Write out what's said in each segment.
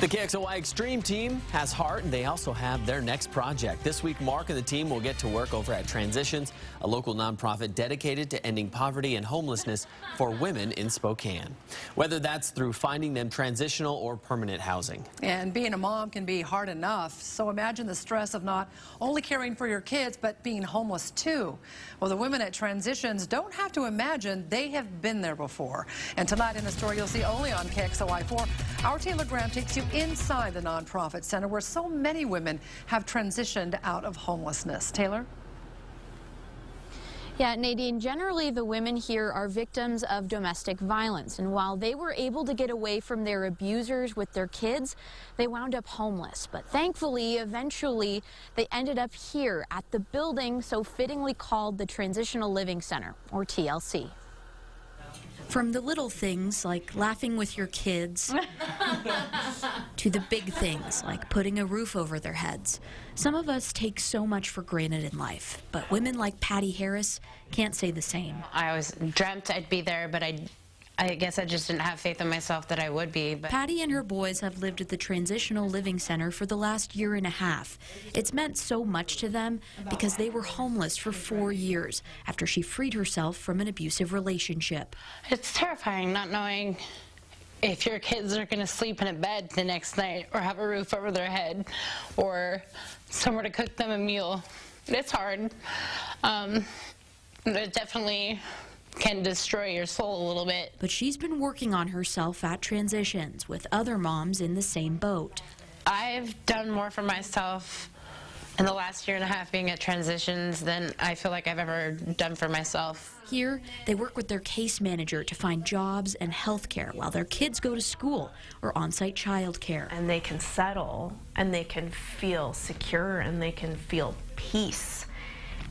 The KXLY Extreme team has heart, and they also have their next project. This week, Mark and the team will get to work over at Transitions, a local nonprofit dedicated to ending poverty and homelessness for women in Spokane, whether that's through finding them transitional or permanent housing. And being a mom can be hard enough, so imagine the stress of not only caring for your kids, but being homeless too. Well, the women at Transitions don't have to imagine, they have been there before. And tonight in a story you'll see only on KXLY4, our Taylor Graham takes you inside the nonprofit center where so many women have transitioned out of homelessness. Taylor? Yeah, Nadine, generally the women here are victims of domestic violence, and while they were able to get away from their abusers with their kids, they wound up homeless. But thankfully, eventually, they ended up here at the building so fittingly called the Transitional Living Center, or TLC. From the little things like laughing with your kids to the big things like putting a roof over their heads. Some of us take so much for granted in life, but women like Patty Harris can't say the same. I always dreamt I'd be there, but I guess I just didn't have faith in myself that I would be. But Patty and her boys have lived at the Transitional Living Center for the last year and a half. It's meant so much to them because they were homeless for 4 years after she freed herself from an abusive relationship. it's terrifying not knowing if your kids are going to sleep in a bed the next night or have a roof over their head or somewhere to cook them a meal. It's hard. It definitely can destroy your soul a little bit. But she's been working on herself at Transitions with other moms in the same boat. I've done more for myself in the last year and a half being at Transitions than I feel like I've ever done for myself. Here, they work with their case manager to find jobs and health care while their kids go to school or on-site child care. And they can settle, and they can feel secure, and they can feel peace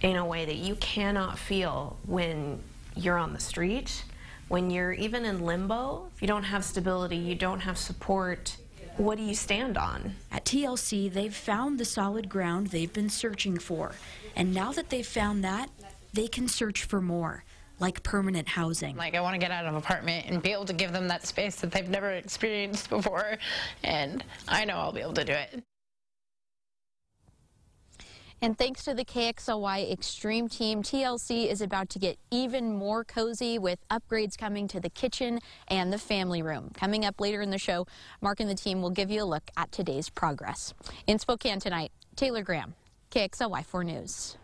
in a way that you cannot feel when you're on the street, when you're even in limbo. If you don't have stability, you don't have support, what do you stand on? At TLC, they've found the solid ground they've been searching for. And now that they've found that, they can search for more, like permanent housing. Like, I want to get out of an apartment and be able to give them that space that they've never experienced before, and I know I'll be able to do it. And thanks to the KXLY Extreme team, TLC is about to get even more cozy with upgrades coming to the kitchen and the family room. Coming up later in the show, Mark and the team will give you a look at today's progress. In Spokane tonight, Taylor Graham, KXLY4 News.